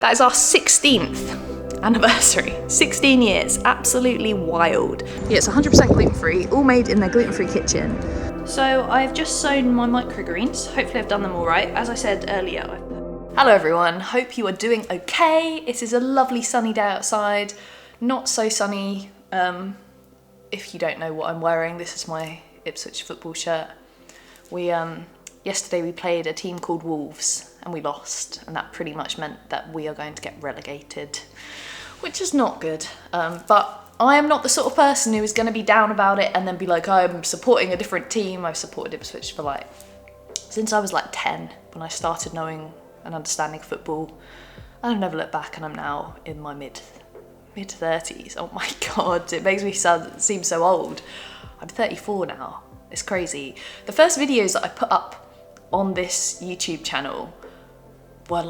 That is our 16th anniversary. 16 years, absolutely wild. Yeah, it's 100% gluten-free, all made in their gluten-free kitchen. So I've just sown my microgreens. Hopefully I've done them all right. As I said earlier. Hello everyone, hope you are doing okay. It is a lovely sunny day outside. Not so sunny, if you don't know what I'm wearing. This is my Ipswich football shirt. Yesterday we played a team called Wolves and we lost, and that pretty much meant that we are going to get relegated, which is not good. But I am not the sort of person who is going to be down about it and then be like, I'm supporting a different team. I've supported Ipswich for since I was 10, when I started knowing and understanding football. And I've never looked back, and I'm now in my mid-30s. Oh my God, it makes me seem so old. I'm 34 now. It's crazy. The first videos that I put up on this YouTube channel were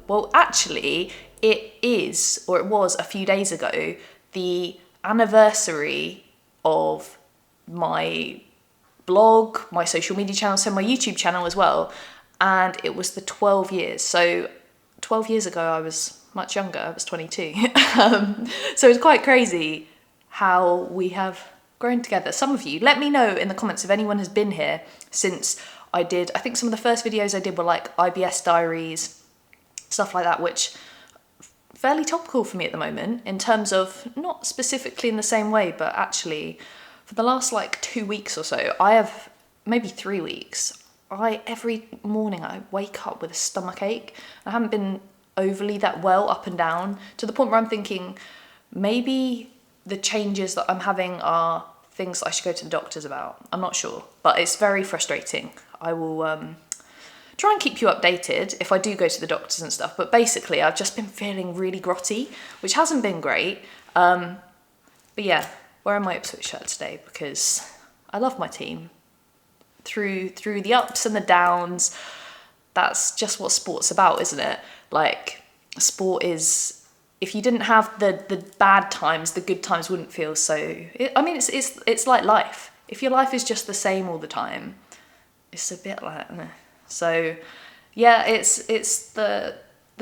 well, actually, it was a few days ago, the anniversary of my blog, my social media channel, so my YouTube channel as well. And it was the 12 years. So 12 years ago, I was much younger. I was 22. So it's quite crazy how we have grown together. Some of you, let me know in the comments if anyone has been here since I think some of the first videos I did were IBS diaries, stuff like that, which fairly topical for me at the moment in terms of not specifically in the same way, but actually for the last 2 weeks or so, I have maybe 3 weeks. Every morning I wake up with a stomach ache. I haven't been overly that well up and down, to the point where I'm thinking maybe the changes that I'm having are things I should go to the doctors about. I'm not sure, but it's very frustrating. I will try and keep you updated if I do go to the doctors and stuff, but basically I've just been feeling really grotty, which hasn't been great. But yeah, wearing my Ipswich shirt today because I love my team. Through the ups and the downs, that's just what sport's about, isn't it? Sport is, if you didn't have the bad times, the good times wouldn't feel so. It's like life. If your life is just the same all the time, it's a bit So yeah, it's the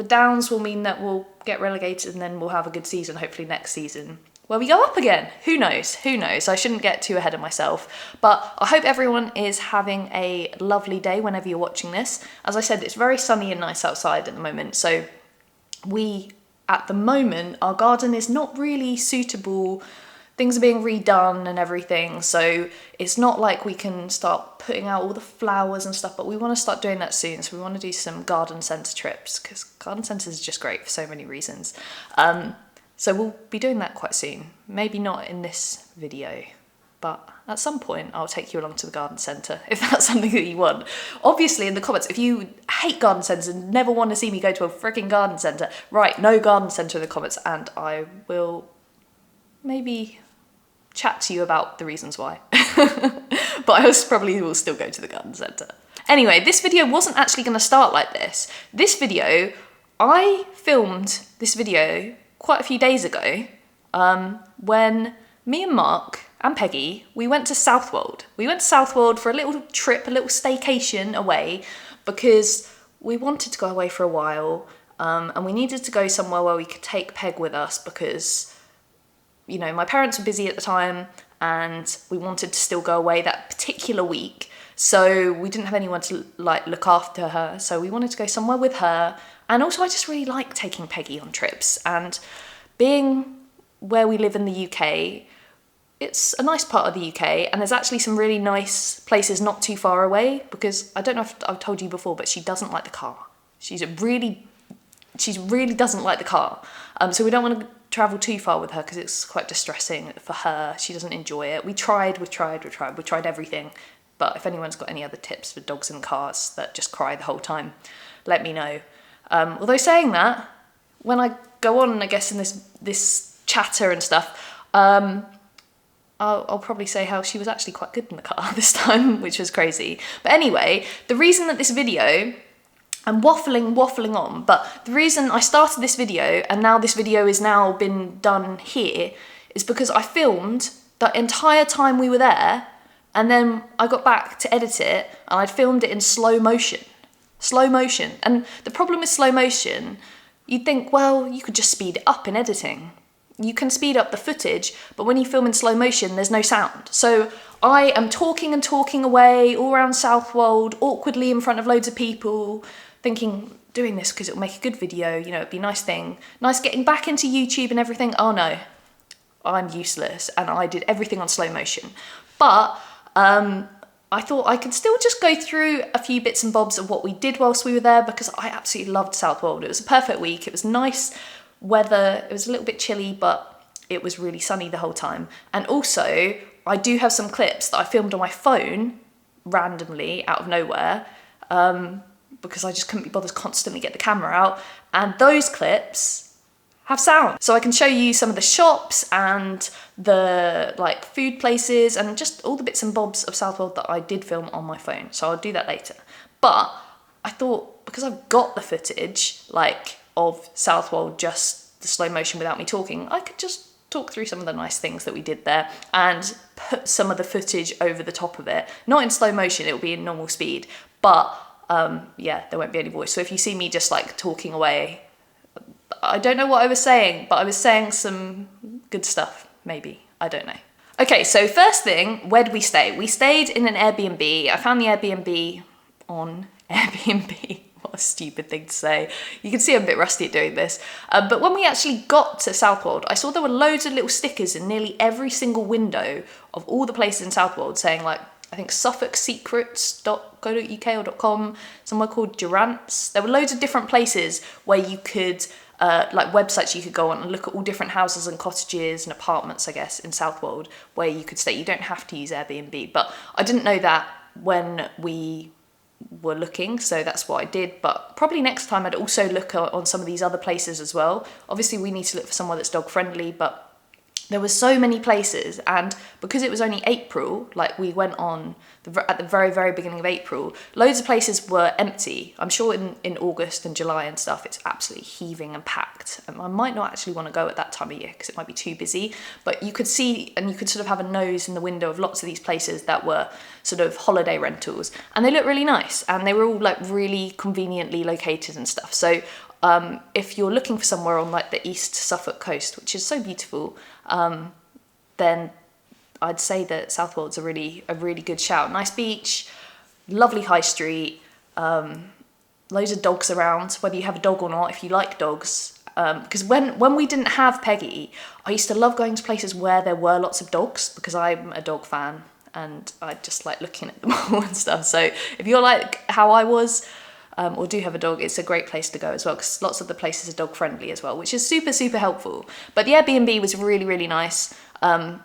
downs will mean that we'll get relegated, and then we'll have a good season, hopefully next season, where we go up again. Who knows? I shouldn't get too ahead of myself. But I hope everyone is having a lovely day whenever you're watching this. As I said, it's very sunny and nice outside at the moment. So at the moment, our garden is not really suitable. Things are being redone and everything. So it's not like we can start putting out all the flowers and stuff, but we want to start doing that soon. So we want to do some garden centre trips, because garden centres is just great for so many reasons. So we'll be doing that quite soon. Maybe not in this video, but at some point I'll take you along to the garden centre if that's something that you want. Obviously in the comments, if you hate garden centres and never want to see me go to a freaking garden centre, right, no garden centre in the comments, and I will maybe chat to you about the reasons why. But I probably will still go to the garden centre. Anyway, this video wasn't actually going to start like this. I filmed this video quite a few days ago, when me and Mark and Peggy, we went to Southwold. We went to Southwold for a little trip, a little staycation away, because we wanted to go away for a while, and we needed to go somewhere where we could take Peg with us, because, my parents were busy at the time and we wanted to still go away that particular week. So we didn't have anyone to look after her. So we wanted to go somewhere with her. And also I just really like taking Peggy on trips, and being where we live in the UK, it's a nice part of the UK, and there's actually some really nice places not too far away, because I don't know if I've told you before, but she doesn't like the car. She really doesn't like the car. So we don't want to travel too far with her because it's quite distressing for her. She doesn't enjoy it. We tried everything. But if anyone's got any other tips for dogs in cars that just cry the whole time, let me know. Although saying that, when I go on, I guess, in this chatter and stuff, I'll probably say how she was actually quite good in the car this time, which was crazy. But anyway, the reason that this video, I'm waffling on, but the reason I started this video and now this video is now been done here is because I filmed the entire time we were there, and then I got back to edit it and I'd filmed it in slow motion. Slow motion. And the problem with slow motion, you'd think, well, you could just speed it up in editing. You can speed up the footage, but when you film in slow motion, there's no sound. So I am talking and talking away all around Southwold, awkwardly in front of loads of people, thinking, doing this because it'll make a good video, you know, it'd be a nice thing. Nice getting back into YouTube and everything. Oh no, I'm useless. And I did everything on slow motion. But I thought I could still just go through a few bits and bobs of what we did whilst we were there, because I absolutely loved Southwold. It was a perfect week. It was nice weather. It was a little bit chilly, but it was really sunny the whole time. And also, I do have some clips that I filmed on my phone randomly out of nowhere, because I just couldn't be bothered to constantly get the camera out. And those clips have sound. So I can show you some of the shops and the like food places and just all the bits and bobs of Southwold that I did film on my phone. So I'll do that later. But I thought, because I've got the footage like of Southwold, just the slow motion without me talking, I could just talk through some of the nice things that we did there and put some of the footage over the top of it. Not in slow motion, it will be in normal speed, but yeah, there won't be any voice. So if you see me just like talking away, I don't know what I was saying, but I was saying some good stuff, maybe. I don't know. Okay, so first thing, where did we stay? We stayed in an Airbnb. I found the Airbnb on Airbnb. What a stupid thing to say. You can see I'm a bit rusty at doing this. But when we actually got to Southwold, I saw there were loads of little stickers in nearly every single window of all the places in Southwold saying like, I think suffolksecrets.co.uk or .com, somewhere called Durant's. There were loads of different places where you could, like websites you could go on and look at all different houses and cottages and apartments, I guess, in Southwold where you could stay. You don't have to use Airbnb, but I didn't know that when we were looking, so that's what I did. But probably next time I'd also look on some of these other places as well. Obviously we need to look for somewhere that's dog friendly, but there were so many places, and because it was only April, like we went on at the very, very beginning of April, loads of places were empty. I'm sure in August and July and stuff, it's absolutely heaving and packed. And I might not actually want to go at that time of year because it might be too busy, but you could see and you could sort of have a nose in the window of lots of these places that were sort of holiday rentals, and they looked really nice and they were all like really conveniently located and stuff. So if you're looking for somewhere on like the East Suffolk coast, which is so beautiful, then I'd say that Southwold's a really good shout. Nice beach, lovely high street, loads of dogs around, whether you have a dog or not, if you like dogs. Because when we didn't have Peggy, I used to love going to places where there were lots of dogs, because I'm a dog fan and I just like looking at them all and stuff. So if you're like how I was, or do have a dog, it's a great place to go as well, because lots of the places are dog friendly as well, which is super helpful. But the Airbnb was really nice. It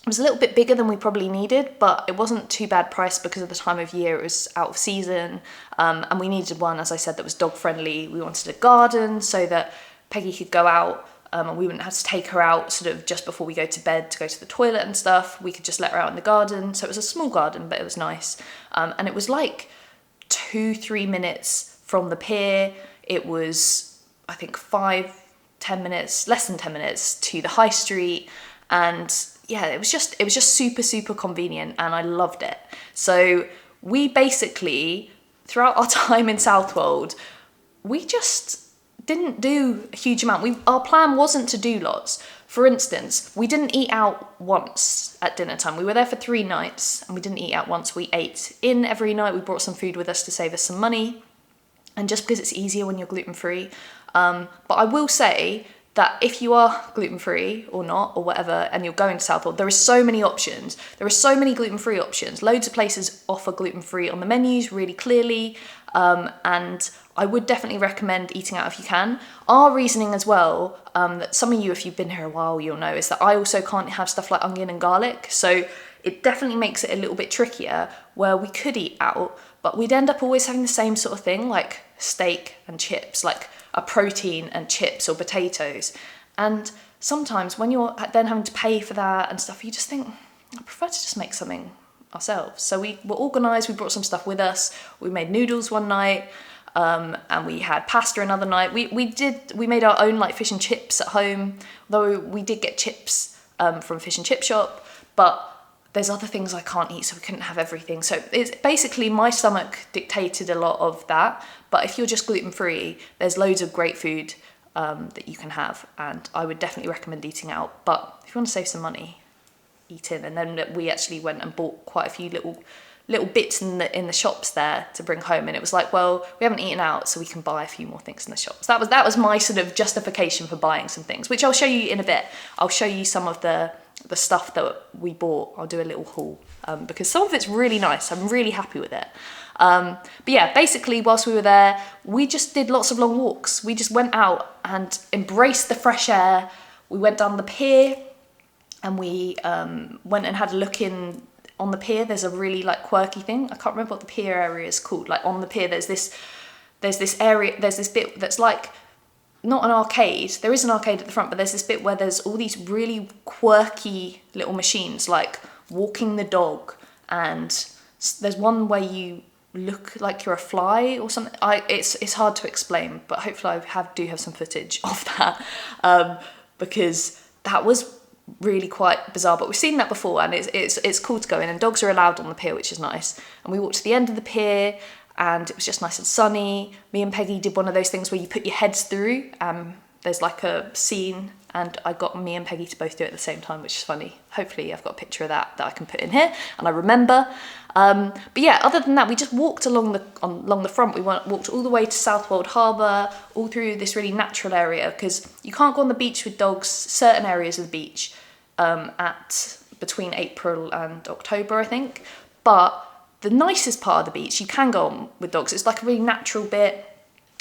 was a little bit bigger than we probably needed, but it wasn't too bad price because of the time of year. It was out of season, and we needed one, as I said, that was dog friendly. We wanted a garden so that Peggy could go out, and we wouldn't have to take her out sort of just before we go to bed to go to the toilet and stuff. We could just let her out in the garden. So it was a small garden, but it was nice. And it was like 2-3 minutes from the pier. It was, I think, 5-10 minutes, less than 10 minutes to the high street. And yeah, it was just super convenient, and I loved it. So we basically, throughout our time in Southwold, we just didn't do a huge amount. Our plan wasn't to do lots. For instance, we didn't eat out once at dinner time. We were there for 3 nights and we didn't eat out once. We ate in every night. We brought some food with us to save us some money, and just because it's easier when you're gluten-free. But I will say that if you are gluten-free or not, or whatever, and you're going to Southwold, there are so many options. There are so many gluten-free options. Loads of places offer gluten-free on the menus really clearly, and I would definitely recommend eating out if you can. Our reasoning as well, that some of you, if you've been here a while, you'll know, is that I also can't have stuff like onion and garlic, so it definitely makes it a little bit trickier, where we could eat out, but we'd end up always having the same sort of thing, like steak and chips, like a protein and chips or potatoes. And sometimes when you're then having to pay for that and stuff, you just think, I prefer to just make something ourselves. So we were organised, we brought some stuff with us. We made noodles one night, and we had pasta another night. We made our own like fish and chips at home, though we did get chips from fish and chip shop, but there's other things I can't eat, so we couldn't have everything. So it's basically my stomach dictated a lot of that. But if you're just gluten-free, there's loads of great food that you can have, and I would definitely recommend eating out. But if you want to save some money, eat in. And then we actually went and bought quite a few little bits in the shops there to bring home, and it was like, well, we haven't eaten out, so we can buy a few more things in the shops. That was my sort of justification for buying some things, which I'll show you in a bit. I'll show you some of the stuff that we bought. I'll do a little haul because some of it's really nice. I'm really happy with it. But yeah, basically whilst we were there, we just did lots of long walks. We just went out and embraced the fresh air. We went down the pier, and we went and had a look in on the pier. There's a really like quirky thing. I can't remember what the pier area is called. Like on the pier, there's this area, there's this bit that's like not an arcade. There is an arcade at the front, but there's this bit where there's all these really quirky little machines, like walking the dog, and there's one where you look like you're a fly or something. It's hard to explain, but hopefully I do have some footage of that because that was really quite bizarre. But we've seen that before, and it's cool to go in, and dogs are allowed on the pier, which is nice. And we walked to the end of the pier, and it was just nice and sunny. Me and Peggy did one of those things where you put your heads through. There's like a scene, and I got me and Peggy to both do it at the same time, which is funny. Hopefully I've got a picture of that I can put in here, and I remember. But yeah, other than that, we just walked along the front. We walked all the way to Southwold Harbour, all through this really natural area, because you can't go on the beach with dogs, certain areas of the beach, at between April and October, I think. But the nicest part of the beach, you can go on with dogs. It's like a really natural bit.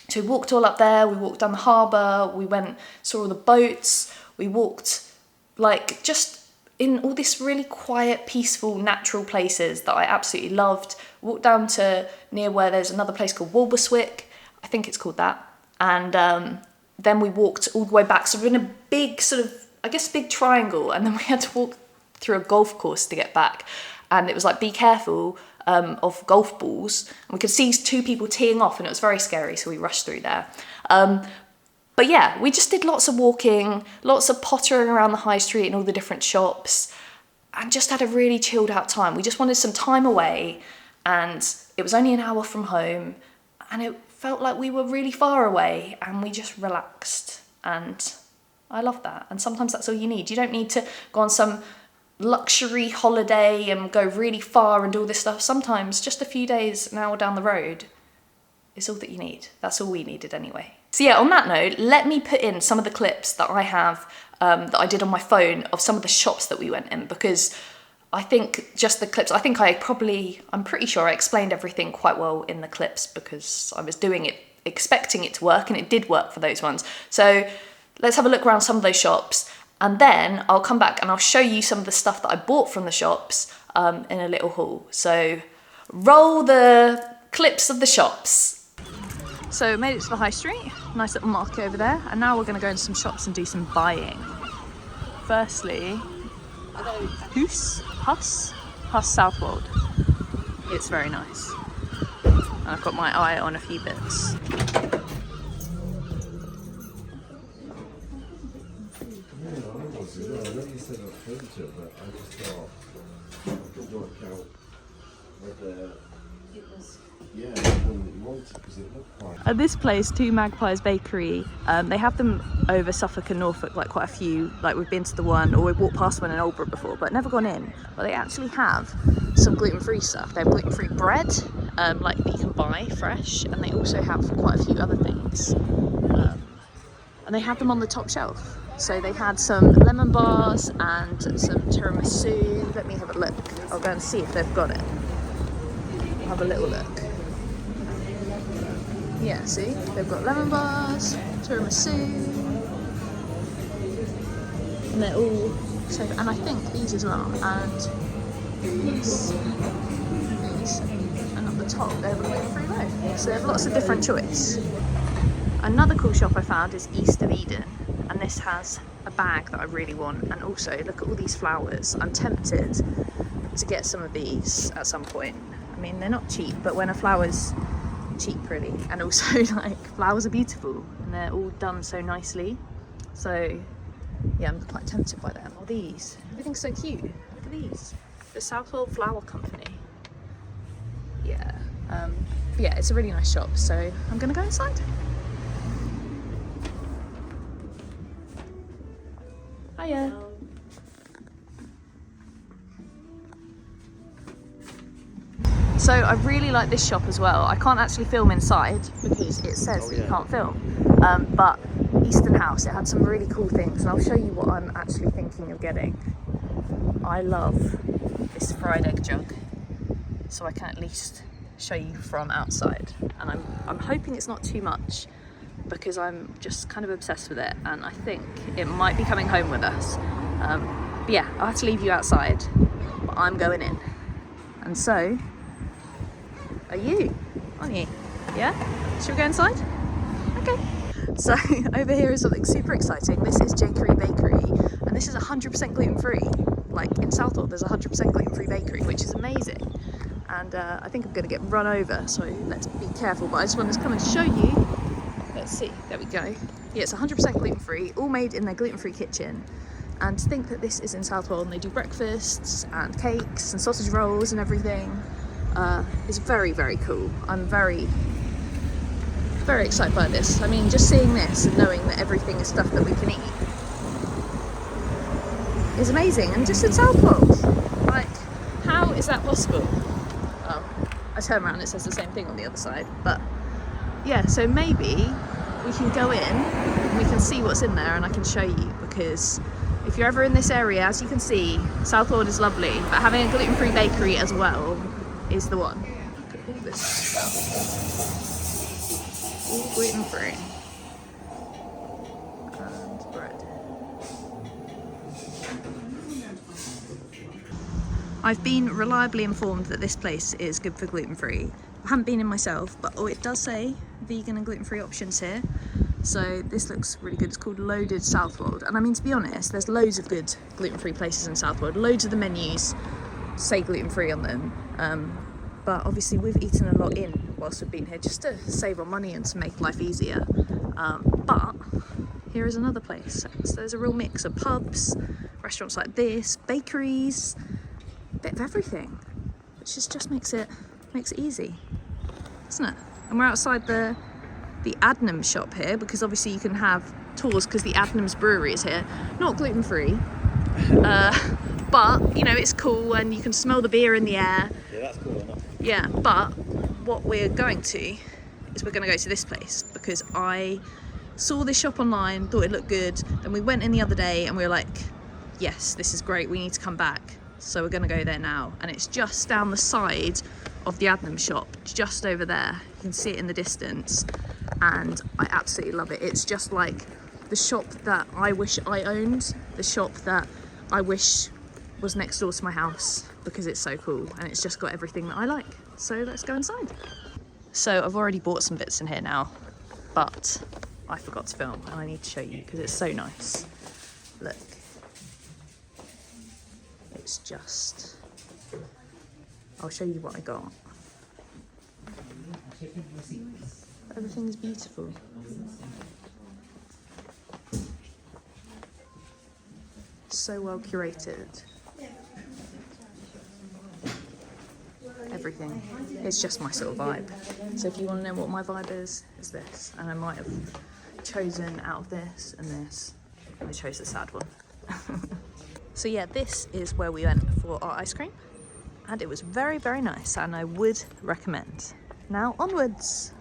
So we walked all up there, we walked down the harbour, we went, saw all the boats, we walked like just in all this really quiet, peaceful, natural places that I absolutely loved. Walked down to near where there's another place called Walberswick, I think it's called that. And then we walked all the way back, so we're in a big sort of, I guess, big triangle, and then we had to walk through a golf course to get back. And it was like, be careful of golf balls. And we could see two people teeing off, and it was very scary, so we rushed through there. But yeah, we just did lots of walking, lots of pottering around the high street and all the different shops, and just had a really chilled out time. We just wanted some time away, and it was only an hour from home, and it felt like we were really far away, and we just relaxed. And I love that. And sometimes that's all you need. You don't need to go on some luxury holiday and go really far and do all this stuff. Sometimes just a few days, an hour down the road is all that you need. That's all we needed anyway. So yeah, on that note, let me put in some of the clips that I have that I did on my phone of some of the shops that we went in, because I think just the clips, I'm pretty sure I explained everything quite well in the clips, because I was doing it, expecting it to work, and it did work for those ones. So let's have a look around some of those shops, and then I'll come back and I'll show you some of the stuff that I bought from the shops in a little haul. So roll the clips of the shops. So made it to the high street, nice little market over there, and now we're going to go into some shops and do some buying. Firstly, Huss Southwold. It's very nice. And I've got my eye on a few bits. At this place, Two Magpies Bakery, they have them over Suffolk and Norfolk, like quite a few. Like we've been to the one, or we've walked past one in Oldborough before, but never gone in. But they actually have some gluten-free stuff. They have gluten-free bread, like that you can buy fresh, and they also have quite a few other things. And they have them on the top shelf. So they had some lemon bars and some tiramisu. Let me have a look. I'll go and see if they've got it. I'll have a little look. Yeah, see? They've got lemon bars, tiramisu. And they're all so, and I think these as well. And these. And at the top they have a gluten-free loaf. So they have lots of different choice. Another cool shop I found is East of Eden, and this has a bag that I really want, and also look at all these flowers. I'm tempted to get some of these at some point. I mean, they're not cheap, but when a flower's cheap really, and also like flowers are beautiful and they're all done so nicely, so yeah, I'm quite tempted by them. Or these, everything's so cute. Look at these. The Southwold Flower Company. Yeah. Yeah, it's a really nice shop, so I'm gonna go inside. Hiya. So I really like this shop as well. I can't actually film inside because it says that you can't film. But Eastern House, it had some really cool things, and I'll show you what I'm actually thinking of getting. I love this fried egg jug, so I can at least show you from outside. And I'm hoping it's not too much because I'm just kind of obsessed with it, and I think it might be coming home with us. But yeah, I'll have to leave you outside, but I'm going in. And so are you, aren't you? Yeah? Should we go inside? Okay. So over here is something super exciting. This is Bakery, and this is 100% gluten-free. Like in Southwold, there's a 100% gluten-free bakery, which is amazing. And I think I'm gonna get run over, so let's be careful. But I just wanted to come and show you. Let's see, there we go. Yeah, it's 100% gluten-free, all made in their gluten-free kitchen. And to think that this is in Southwold and they do breakfasts and cakes and sausage rolls and everything is very, very cool. I'm very excited by this. I mean, just seeing this and knowing that everything is stuff that we can eat is amazing. And just in Southwold, like, how is that possible? I turn around and it says the same thing on the other side. But yeah, so maybe we can go in and we can see what's in there, and I can show you, because if you're ever in this area, as you can see, Southwold is lovely, but having a gluten-free bakery as well is the one. Look at all this stuff. All gluten-free. And bread. I've been reliably informed that this place is good for gluten-free. I haven't been in myself, but it does say vegan and gluten-free options here. So this looks really good. It's called Loaded Southwold. And I mean, to be honest, there's loads of good gluten-free places in Southwold. Loads of the menus say gluten-free on them. But obviously we've eaten a lot in whilst we've been here, just to save on money and to make life easier. But here is another place. So there's a real mix of pubs, restaurants like this, bakeries, a bit of everything, which just makes it easy, isn't it? And we're outside the Adnams shop here, because obviously you can have tours because the Adnams brewery is here. Not gluten-free, but you know, it's cool and you can smell the beer in the air. Yeah, that's cool enough. Yeah, but what we're going to is we're going to go to this place because I saw this shop online, thought it looked good, then we went in the other day and we were like, yes, this is great, we need to come back. So we're going to go there now, and it's just down the side of the Adnams shop, just over there. You can see it in the distance, and I absolutely love it. It's just like the shop that I wish I owned, the shop that I wish was next door to my house, because it's so cool and it's just got everything that I like. So let's go inside. So I've already bought some bits in here now, but I forgot to film and I need to show you because it's so nice. Look, it's just, I'll show you what I got. Everything's beautiful. So well curated. Everything. It's just my sort of vibe. So if you want to know what my vibe is this. And I might have chosen out of this and this. And I chose the sad one. So yeah, this is where we went for our ice cream. And it was very, very nice, and I would recommend. Now onwards.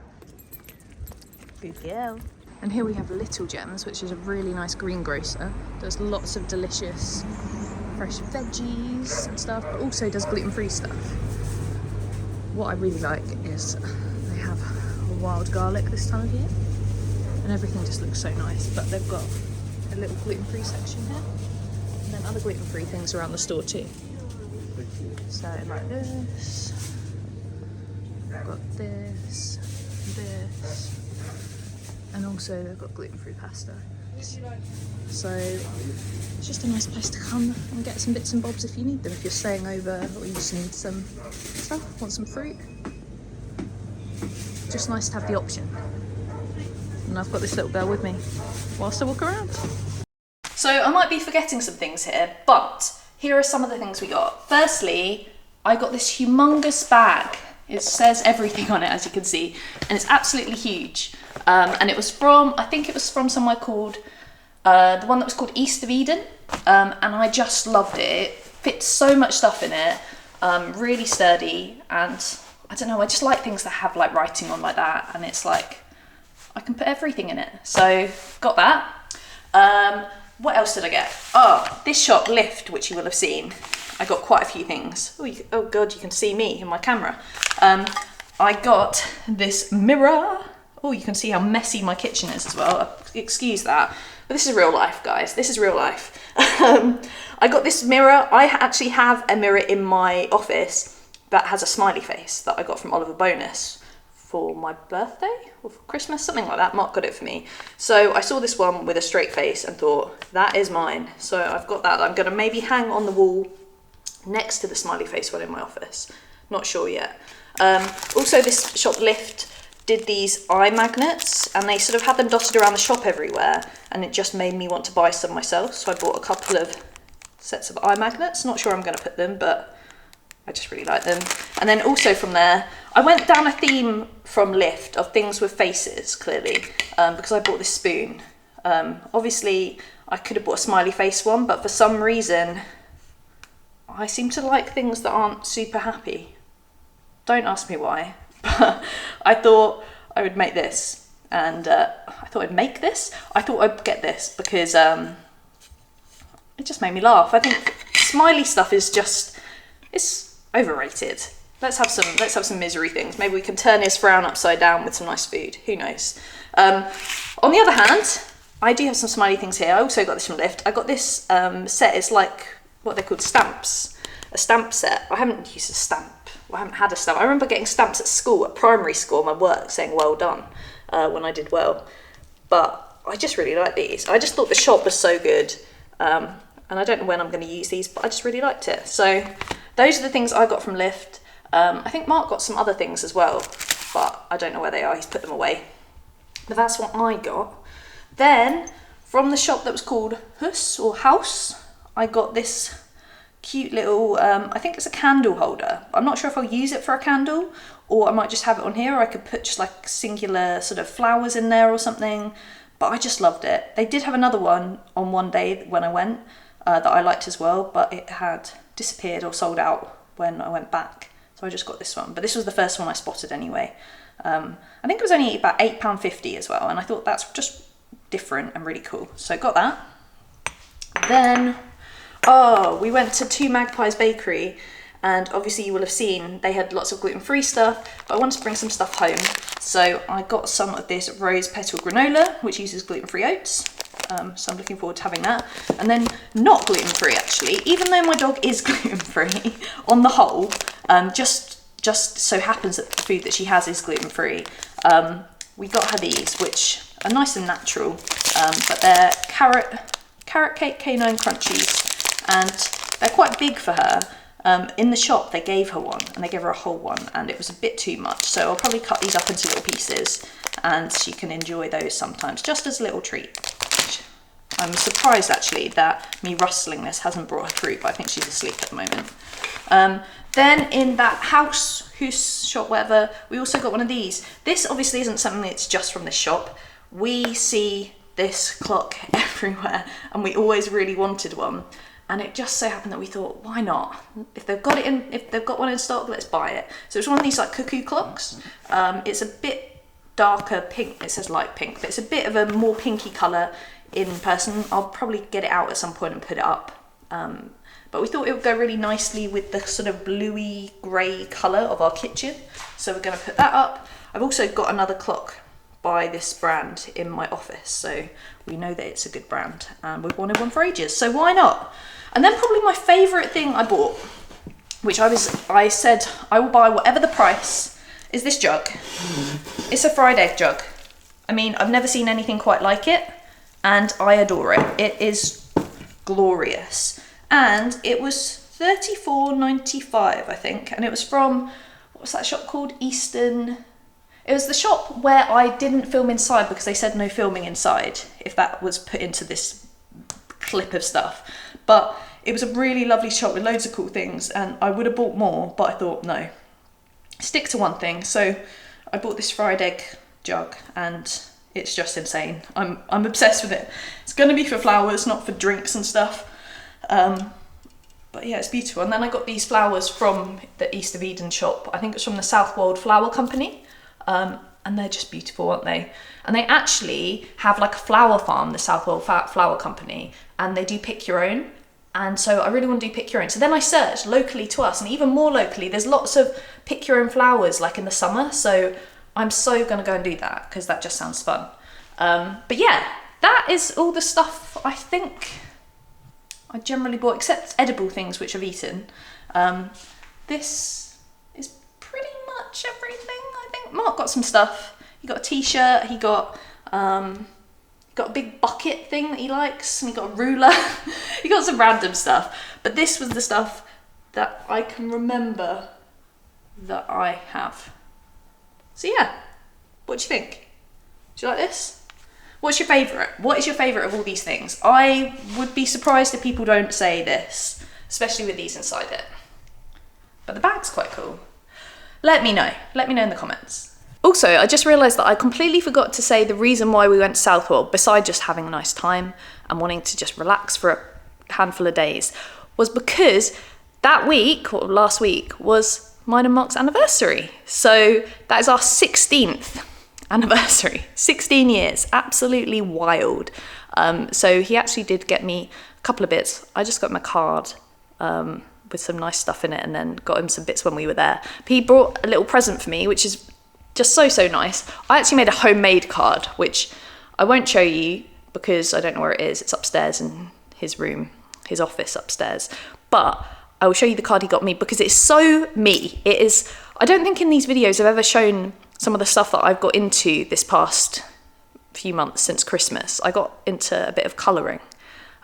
BPL. And here we have Little Gems, which is a really nice greengrocer. Does lots of delicious fresh veggies and stuff, but also does gluten-free stuff. What I really like is they have a wild garlic this time of year, and everything just looks so nice. But they've got a little gluten-free section here, and then other gluten-free things around the store too. So like this, I've got this, and also they've got gluten-free pasta. So it's just a nice place to come and get some bits and bobs if you need them, if you're staying over or you just need some stuff, want some fruit. Just nice to have the option. And I've got this little girl with me whilst I walk around. So I might be forgetting some things here, but here are some of the things we got. Firstly, I got this humongous bag. It says everything on it, as you can see, and it's absolutely huge. And it was from, I think it was from somewhere called, the one that was called East of Eden. And I just loved it. It fits so much stuff in it, really sturdy. And I don't know, I just like things that have like writing on like that. And it's like, I can put everything in it. So got that. What else did I get? Oh, this shop, Lift, which you will have seen. I got quite a few things. Oh God, you can see me in my camera. I got this mirror. Oh, you can see how messy my kitchen is as well. Excuse that. But this is real life, guys. This is real life. I got this mirror. I actually have a mirror in my office that has a smiley face that I got from Oliver Bonus for my birthday or for Christmas, something like that. Mark got it for me. So I saw this one with a straight face and thought, that is mine. So I've got that. I'm gonna maybe hang on the wall next to the smiley face one in my office. Not sure yet. Also, this shop Lift did these eye magnets, and they sort of had them dotted around the shop everywhere, and it just made me want to buy some myself. So I bought a couple of sets of eye magnets. Not sure I'm going to put them, but I just really like them. And then also from there, I went down a theme from Lift of things with faces, clearly, because I bought this spoon. Obviously, I could have bought a smiley face one, but for some reason, I seem to like things that aren't super happy. Don't ask me why, but I thought I would make this, and I thought I'd get this because it just made me laugh. I think smiley stuff is just, it's overrated. Let's have some misery things. Maybe we can turn his frown upside down with some nice food. Who knows? On the other hand, I do have some smiley things here. I also got this from Lift. I got this set. It's like what they're called, stamps. A stamp set. I haven't used a stamp. I haven't had a stamp. I remember getting stamps at school, at primary school, my work, saying well done when I did well. But I just really like these. I just thought the shop was so good. And I don't know when I'm going to use these, but I just really liked it. So those are the things I got from Lift. I think Mark got some other things as well, but I don't know where they are. He's put them away. But that's what I got. Then from the shop that was called House, I got this cute little, I think it's a candle holder. I'm not sure if I'll use it for a candle, or I might just have it on here, or I could put just like singular sort of flowers in there or something. But I just loved it. They did have another one on one day when I went that I liked as well, but it had disappeared or sold out when I went back. So I just got this one. But this was the first one I spotted anyway. I think it was only about £8.50 as well, and I thought that's just different and really cool. So got that. Then, we went to Two Magpies Bakery, and obviously you will have seen they had lots of gluten-free stuff, but I wanted to bring some stuff home. So I got some of this rose petal granola, which uses gluten-free oats. So I'm looking forward to having that. And then not gluten-free actually, even though my dog is gluten-free on the whole, just so happens that the food that she has is gluten-free. We got her these, which are nice and natural, but they're carrot cake canine crunchies, and they're quite big for her. In the shop they gave her one, and they gave her a whole one, and it was a bit too much, so I'll probably cut these up into little pieces and she can enjoy those sometimes, just as a little treat. I'm surprised actually that me rustling this hasn't brought her through, but I think she's asleep at the moment. Then in that house shop, whatever, we also got one of these. This obviously isn't something that's just from this shop. We see this clock everywhere, and we always really wanted one. And it just so happened that we thought, why not? If they've got one in stock, let's buy it. So it's one of these like Cuckoo clocks. It's a bit darker pink. It says light pink, but it's a bit of a more pinky colour in person. I'll probably get it out at some point and put it up. But we thought it would go really nicely with the sort of bluey grey colour of our kitchen. So we're going to put that up. I've also got another clock by this brand in my office, so we know that it's a good brand, and we've wanted one for ages, so why not? And then probably my favourite thing I bought, which I said I will buy whatever the price, is this jug. It's a fried egg jug. I mean, I've never seen anything quite like it, and I adore it. It is glorious. And it was $34.95, I think, and it was from, what was that shop called? Eastern. It was the shop where I didn't film inside because they said no filming inside, if that was put into this clip of stuff. But it was a really lovely shop with loads of cool things, and I would have bought more, but I thought, no, stick to one thing. So I bought this fried egg jug, and it's just insane. I'm obsessed with it. It's going to be for flowers, not for drinks and stuff. But yeah, it's beautiful. And then I got these flowers from the East of Eden shop. I think it's from the Southwold Flower Company. And they're just beautiful, aren't they? And they actually have like a flower farm, the Southwold Flower Company, and they do pick your own. And so I really want to do pick your own. So then I searched locally to us, and even more locally, there's lots of pick your own flowers like in the summer. So I'm so gonna go and do that because that just sounds fun. But yeah, that is all the stuff I think I generally bought, except edible things which I've eaten. This is pretty much everything, I think. Mark got some stuff. He got a t-shirt, he got a big bucket thing that he likes, and he got a ruler. He got some random stuff. But this was the stuff that I can remember that I have. So yeah, what do you think? Do you like this? What's your favourite? What is your favourite of all these things? I would be surprised if people don't say this, especially with these inside it. But the bag's quite cool. Let me know. Let me know in the comments. Also, I just realised that I completely forgot to say the reason why we went to Southwold, besides just having a nice time and wanting to just relax for a handful of days, was because that week, or last week, was mine and Mark's anniversary. So that is our 16th anniversary. 16 years. Absolutely wild. So he actually did get me a couple of bits. I just got him a card with some nice stuff in it, and then got him some bits when we were there. But he brought a little present for me, which is just so nice. I actually made a homemade card, which I won't show you because I don't know where it is. It's upstairs in his room, his office upstairs. But I will show you the card he got me because it's so me. It is, I don't think in these videos I've ever shown some of the stuff that I've got into this past few months since Christmas. I got into a bit of colouring.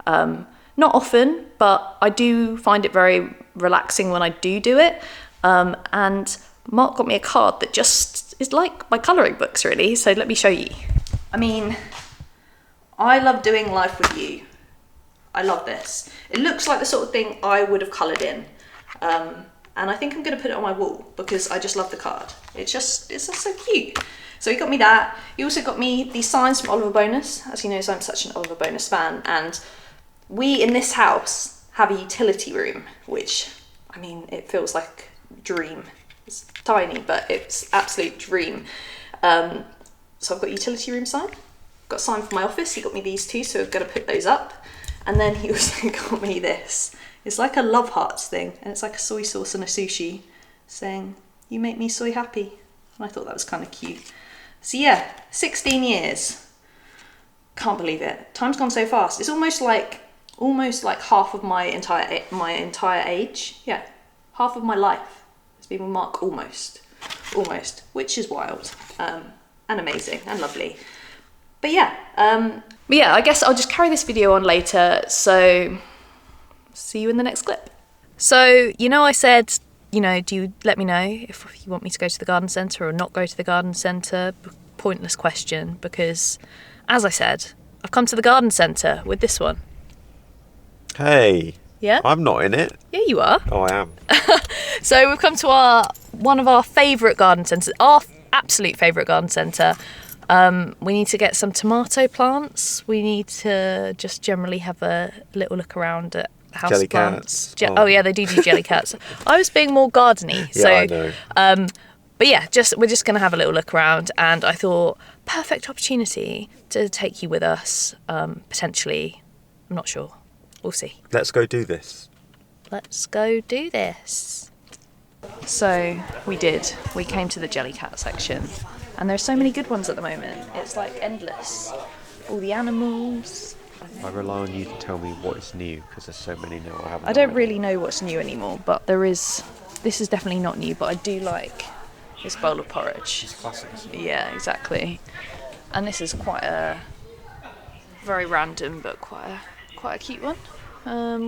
Not often, but I do find it very relaxing when I do it. And Mark got me a card that just is like my colouring books, really. So let me show you. I mean, I love doing life with you. I love this. It looks like the sort of thing I would have coloured in. And I think I'm going to put it on my wall because I just love the card. It's just so cute. So he got me that. He also got me these signs from Oliver Bonus. As he knows, I'm such an Oliver Bonus fan. And we in this house have a utility room, which, I mean, it feels like a dream. It's tiny, but it's absolute dream. So I've got a utility room sign. Got a sign for my office. He got me these two, so I'm going to put those up. And then he also got me this. It's like a love hearts thing, and it's like a soy sauce and a sushi saying, "You make me soy happy." And I thought that was kind of cute. So yeah, 16 years. Can't believe it. Time's gone so fast. It's almost like half of my entire age. Yeah, half of my life has been with Mark, almost, which is wild, and amazing and lovely. But yeah, I guess I'll just carry this video on later. So see you in the next clip. So, I said, do you let me know if you want me to go to the garden centre or not go to the garden centre? Pointless question, because as I said, I've come to the garden centre with this one. Hey. Yeah? I'm not in it. Yeah, you are. Oh, I am. So we've come to one of our favourite garden centres, our absolute favourite garden centre. We need to get some tomato plants. We need to just generally have a little look around at house jelly plants. Cats. Oh yeah, they do jelly cats. I was being more gardeny. Yeah, So, I know. But yeah, we're just going to have a little look around, and I thought perfect opportunity to take you with us. Potentially, I'm not sure. We'll see. Let's go do this. Let's go do this. So we did. We came to the jelly cat section, and there's so many good ones at the moment. It's like endless. All the animals. I rely on you to tell me what is new because there's so many now. I don't really know what's new anymore, but there is. This is definitely not new, but I do like this bowl of porridge. It's classics. Yeah, exactly. And this is quite a very random, but quite a cute one.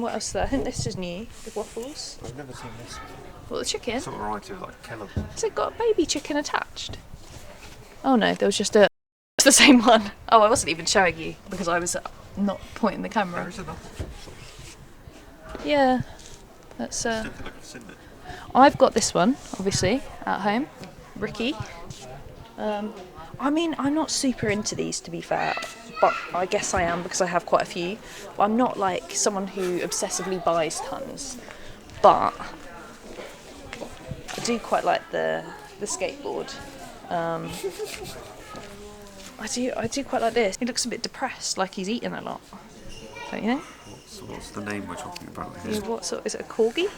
What else is there? I think this is new. The waffles. I've never seen this. Well, the chicken. It's a variety of like killer. Has it got a baby chicken attached? Oh no, there was just it's the same one. Oh, I wasn't even showing you because I was not pointing the camera. There is another. Yeah, that's I've got this one, obviously, at home. Ricky. I mean, I'm not super into these, to be fair, but I guess I am because I have quite a few. But I'm not like someone who obsessively buys tons. But I do quite like the skateboard. I do quite like this. He looks a bit depressed, like he's eaten a lot. Don't you think? What's the name we're talking about here? Yeah, what sort? Is it a corgi?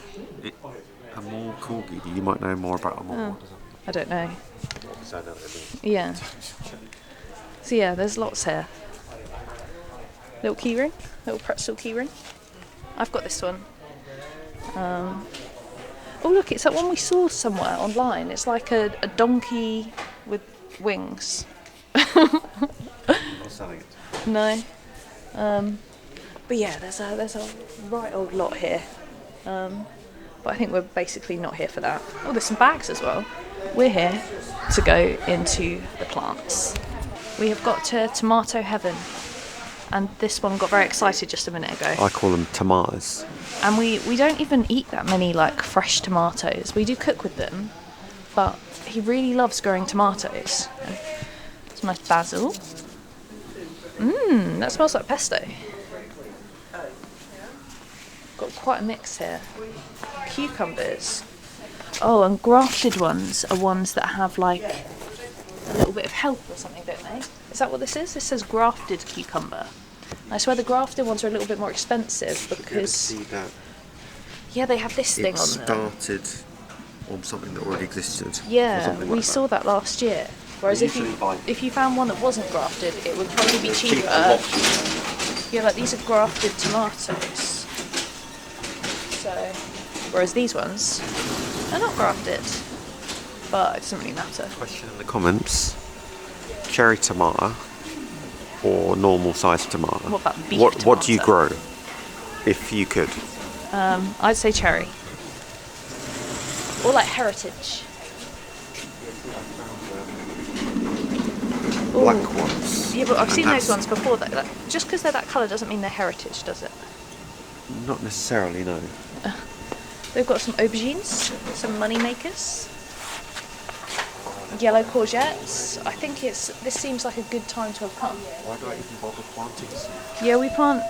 A more corgi. You might know more about a more. I don't know. So I know what it means. Yeah. So yeah, there's lots here. Little keyring, little pretzel keyring. I've got this one. Oh look, it's that one we saw somewhere online. It's like a donkey with wings. Not selling it. No. But yeah, there's a right old lot here. But I think we're basically not here for that. Oh, there's some bags as well. We're here to go into the plants. We have got to tomato heaven, and this one got very excited just a minute ago. I call them tomatoes. And we don't even eat that many like fresh tomatoes. We do cook with them, but he really loves growing tomatoes. Some nice basil. That smells like pesto. Got quite a mix here. Cucumbers. Oh, and grafted ones are ones that have like a little bit of health or something, don't they? Is that what this is? This says grafted cucumber. I swear the grafted ones are a little bit more expensive because See that? yeah, they have this thing It on them. started on something that already existed. Yeah, we saw that last year. Whereas if usually buy- you found one that wasn't grafted, it would probably be cheaper. A lot cheaper. Yeah, like these are grafted tomatoes. So, whereas these ones are not grafted. But it doesn't really matter. Question in the comments: cherry tomato or normal sized tomato? What about beef What do you tomato? grow if you could? I'd say cherry. Or like heritage. Black ones. Yeah, but I've And seen those that's- ones before. That just because they're that colour doesn't mean they're heritage, does it? Not necessarily, no. They've got some aubergines, some money makers, yellow courgettes. I think this seems like a good time to have come. Why do I even bother planting some? Yeah,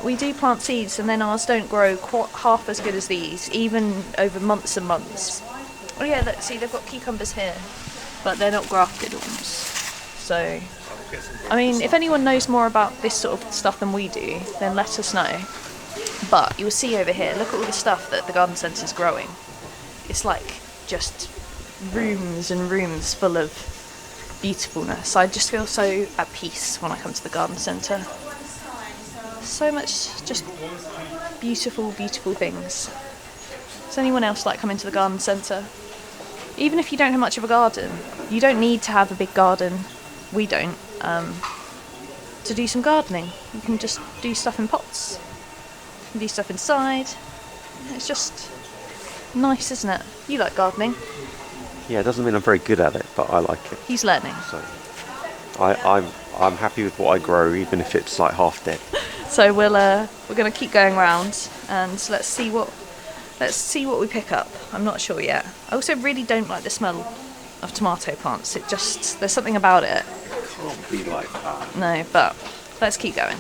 we do plant seeds, and then ours don't grow half as good as these, even over months and months. Oh yeah, look, see they've got cucumbers here, but they're not grafted ones. So, I mean, if anyone knows more about this sort of stuff than we do, then let us know. But you'll see over here, look at all the stuff that the garden centre is growing. It's like just rooms and rooms full of beautifulness. I just feel so at peace when I come to the garden centre. So much just beautiful, beautiful things. Does anyone else like coming to the garden centre? Even if you don't have much of a garden, you don't need to have a big garden. We don't. To do some gardening, you can just do stuff in pots. You can do stuff inside. It's just nice, isn't it? You like gardening. Yeah, it doesn't mean I'm very good at it, but I like it. He's learning. So I'm happy with what I grow, even if it's like half dead. So we're going to keep going around and let's see what we pick up. I'm not sure yet. I also really don't like the smell of tomato plants. There's something about it. It can't be like that. No, but let's keep going.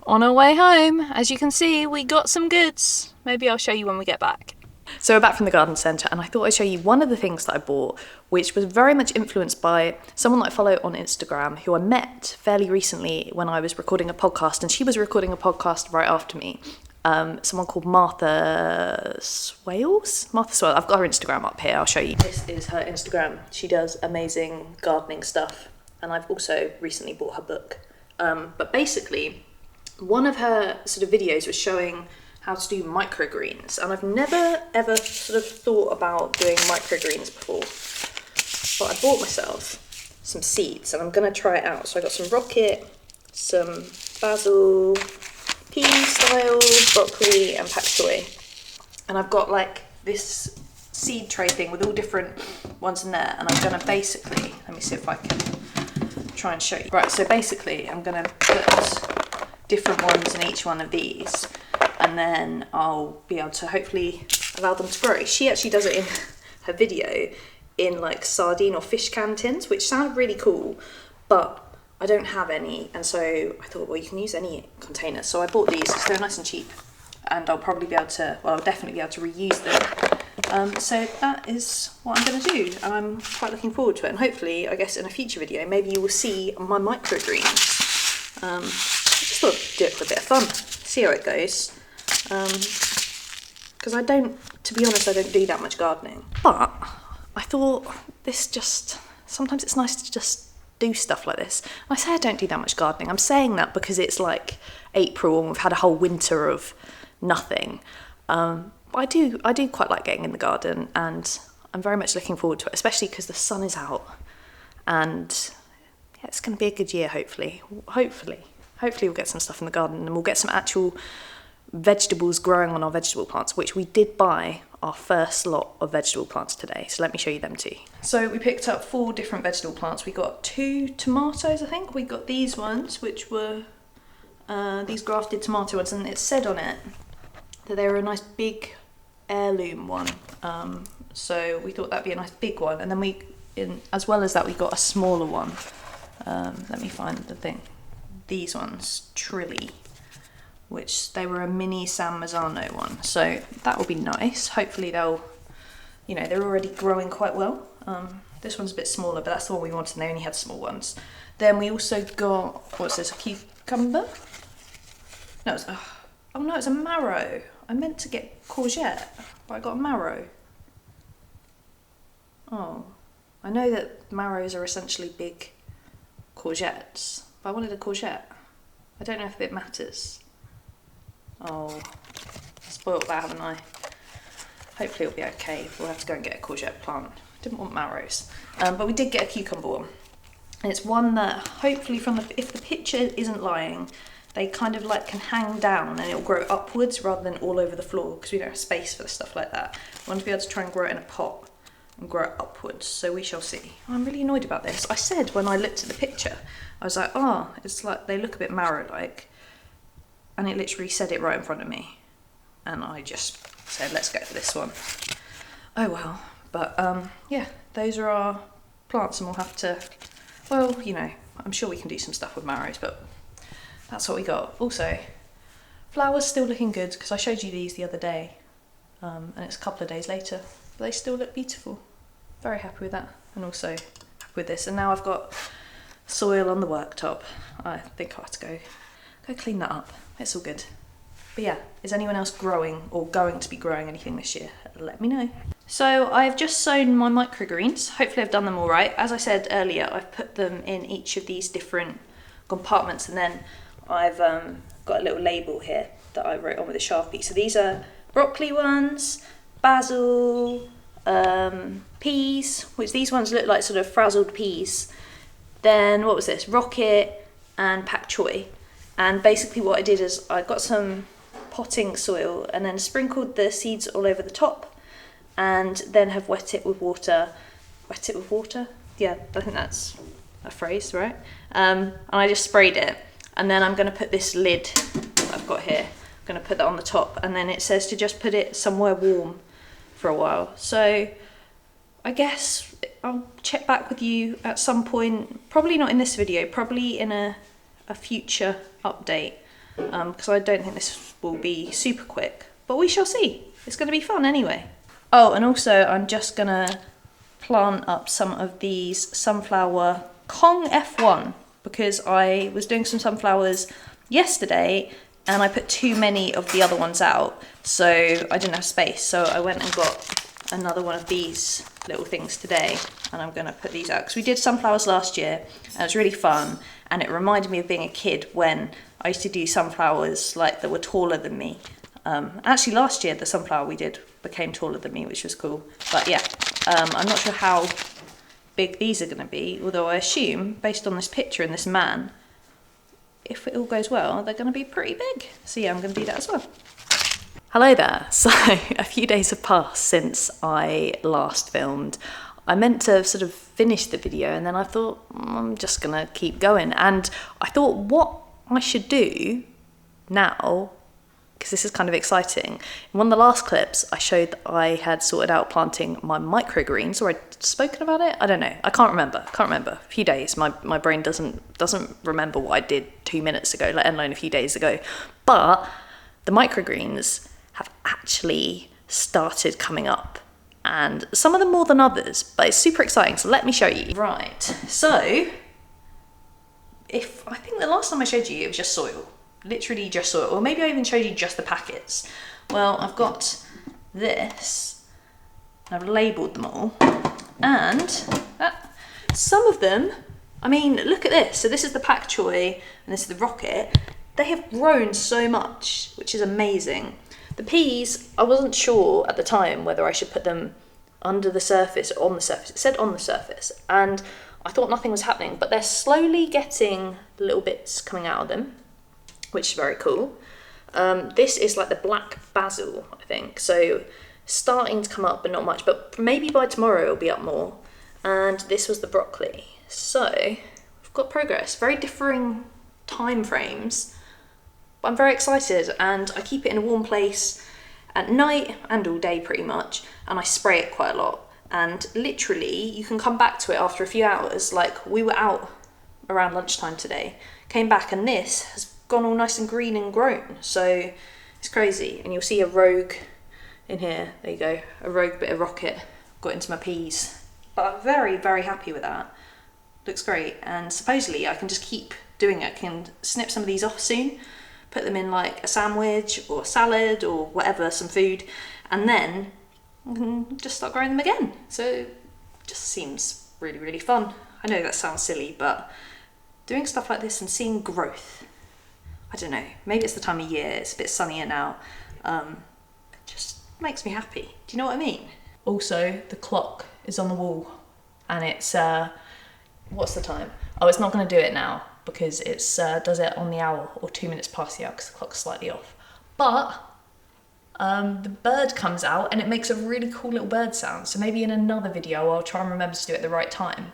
On our way home, as you can see, we got some goods. Maybe I'll show you when we get back. So we're back from the garden centre, and I thought I'd show you one of the things that I bought, which was very much influenced by someone that I follow on Instagram, who I met fairly recently when I was recording a podcast, and she was recording a podcast right after me. Someone called Martha Swales? Martha Swales. I've got her Instagram up here, I'll show you. This is her Instagram. She does amazing gardening stuff, and I've also recently bought her book. But basically, one of her sort of videos was showing how to do microgreens, and I've never ever sort of thought about doing microgreens before, but I bought myself some seeds and I'm gonna try it out. So I got some rocket, some basil, pea style, broccoli and pak choi, and I've got like this seed tray thing with all different ones in there, and I'm gonna basically, let me see if I can try and show you. Right, so basically I'm gonna put different ones in each one of these, and then I'll be able to hopefully allow them to grow. She actually does it in her video in like sardine or fish can tins, which sound really cool, but I don't have any, and so I thought, well, you can use any container. So I bought these because they're nice and cheap, and I'll probably be able to, well, I'll definitely be able to reuse them. So that is what I'm going to do, and I'm quite looking forward to it. And hopefully, I guess in a future video, maybe you will see my microgreens. Just thought I'd do it for a bit of fun, see how it goes. Because I don't, to be honest, I don't do that much gardening. But I thought sometimes it's nice to just do stuff like this. I say I don't do that much gardening. I'm saying that because it's like April and we've had a whole winter of nothing. But I do quite like getting in the garden, and I'm very much looking forward to it, especially because the sun is out, and yeah, it's going to be a good year, hopefully. Hopefully we'll get some stuff in the garden, and we'll get some actual vegetables growing on our vegetable plants, which we did buy our first lot of vegetable plants today, so let me show you them too. So we picked up 4 different vegetable plants. We got 2 tomatoes, I think. We got these ones, which were these grafted tomato ones, and it said on it that they were a nice big heirloom one, so we thought that'd be a nice big one. And then as well as that, we got a smaller one. Let me find the thing. These ones, Trilly, which they were a mini San Marzano one, so that will be nice. Hopefully they'll, they're already growing quite well. This one's a bit smaller, but that's the one we wanted, and they only had small ones. Then we also got, what's this, a cucumber? No, it's a marrow. I meant to get courgette, but I got a marrow. Oh, I know that marrows are essentially big courgettes, but I wanted a courgette. I don't know if it matters. Oh, spoiled that, haven't I? Hopefully it'll be okay. We'll have to go and get a courgette plant. Didn't want marrows. But we did get a cucumber one. And it's one that hopefully if the picture isn't lying, they kind of like can hang down and it'll grow upwards rather than all over the floor, because we don't have space for stuff like that. I want to be able to try and grow it in a pot and grow it upwards, so we shall see. I'm really annoyed about this. I said when I looked at the picture, I was like, oh, it's like they look a bit marrow-like. And it literally said it right in front of me. And I just said, let's go for this one. Oh well. But yeah, those are our plants, and we'll have to, well, I'm sure we can do some stuff with marrows, but that's what we got. Also, flowers still looking good, because I showed you these the other day. And it's a couple of days later. But they still look beautiful. Very happy with that. And also happy with this. And now I've got soil on the worktop. I think I'll have to go clean that up. It's all good. But yeah, is anyone else growing or going to be growing anything this year? Let me know. So I've just sown my microgreens. Hopefully I've done them all right. As I said earlier, I've put them in each of these different compartments, and then I've got a little label here that I wrote on with a Sharpie. So these are broccoli ones, basil, peas, which these ones look like sort of frazzled peas. Then what was this? Rocket and pak choi. And basically what I did is I got some potting soil and then sprinkled the seeds all over the top, and then have wet it with water. Wet it with water? Yeah, I think that's a phrase, right? And I just sprayed it. And then I'm going to put this lid that I've got here, I'm going to put that on the top, and then it says to just put it somewhere warm for a while. So I guess I'll check back with you at some point, probably not in this video, probably in a future update, because I don't think this will be super quick, but we shall see. It's going to be fun anyway. Oh, and also I'm just going to plant up some of these sunflower Kong F1, because I was doing some sunflowers yesterday and I put too many of the other ones out, so I didn't have space, so I went and got another one of these little things today, and I'm going to put these out because we did sunflowers last year and it was really fun, and it reminded me of being a kid when I used to do sunflowers like that were taller than me. Actually last year the sunflower we did became taller than me, which was cool. But yeah, I'm not sure how big these are going to be, although I assume based on this picture and this man, if it all goes well, they're going to be pretty big. So yeah, I'm going to do that as well. Hello there. So a few days have passed since I last filmed. I meant to sort of finish the video, and then I thought, I'm just going to keep going. And I thought what I should do now because this is kind of exciting. In one of the last clips, I showed that I had sorted out planting my microgreens, or I'd spoken about it. I don't know. I can't remember. A few days. My brain doesn't remember what I did 2 minutes ago, let alone a few days ago. But the microgreens have actually started coming up, and some of them more than others, but it's super exciting. So let me show you. Right. So I think the last time I showed you, it was just soil. Literally just soil, or maybe I even showed you just the packets. Well, I've got this, I've labelled them all, and some of them, I mean, look at this. So this is the pak choy, and this is the rocket. They have grown so much, which is amazing. The peas, I wasn't sure at the time whether I should put them under the surface or on the surface. It said on the surface, and I thought nothing was happening, but they're slowly getting little bits coming out of them, which is very cool. This is like the black basil, I think. So starting to come up, but not much, but maybe by tomorrow it'll be up more. And this was the broccoli. So we've got progress, very differing time frames, but I'm very excited, and I keep it in a warm place at night and all day pretty much, and I spray it quite a lot. And literally you can come back to it after a few hours. Like, we were out around lunchtime today, came back, and this has gone all nice and green and grown. So it's crazy. And you'll see a rogue in here. There you go, a rogue bit of rocket got into my peas. But I'm very, very happy with that. Looks great. And supposedly I can just keep doing it. I can snip some of these off soon, put them in like a sandwich or a salad or whatever, some food, and then I can just start growing them again. So it just seems really, really fun. I know that sounds silly, but doing stuff like this and seeing growth, I don't know, maybe it's the time of year, it's a bit sunnier now, it just makes me happy. Do you know what I mean? Also, the clock is on the wall, and it's, what's the time? Oh, it's not going to do it now because it's does it on the hour, or 2 minutes past the hour, because the clock's slightly off. But the bird comes out and it makes a really cool little bird sound. So maybe in another video I'll try and remember to do it at the right time.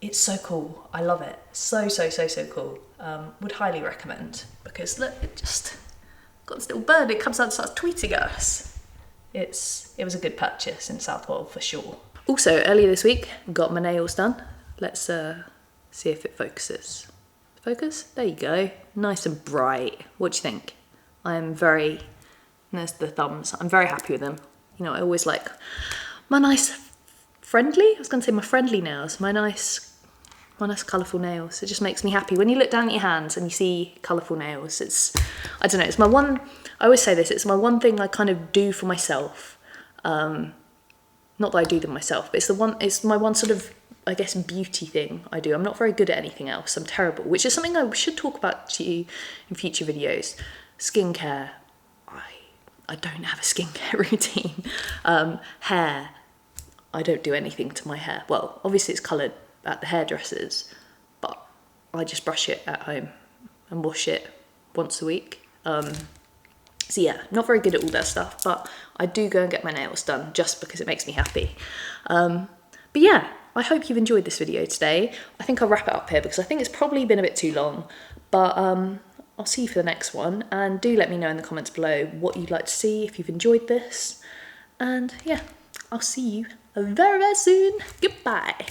It's so cool. I love it. So cool. Would highly recommend, because look, it just got this little bird. It comes out and starts tweeting at us. It was a good purchase in Southwold for sure. Also, earlier this week, got my nails done. Let's see if it focuses. Focus? There you go. Nice and bright. What do you think? There's the thumbs. I'm very happy with them. You know, I always like my nice friendly, I was going to say my friendly nails, my nice colourful nails. It just makes me happy. When you look down at your hands and you see colourful nails, I don't know, it's my one, I always say this, it's my one thing I kind of do for myself. Not that I do them myself, but it's my one sort of, I guess, beauty thing I do. I'm not very good at anything else. I'm terrible, which is something I should talk about to you in future videos. Skincare. I don't have a skincare routine. Hair. I don't do anything to my hair. Well, obviously it's coloured at the hairdressers, but I just brush it at home and wash it once a week. So yeah, not very good at all that stuff, but I do go and get my nails done just because it makes me happy. But yeah, I hope you've enjoyed this video today. I think I'll wrap it up here because I think it's probably been a bit too long, but I'll see you for the next one, and do let me know in the comments below what you'd like to see, if you've enjoyed this, and yeah, I'll see you very, very soon. Goodbye.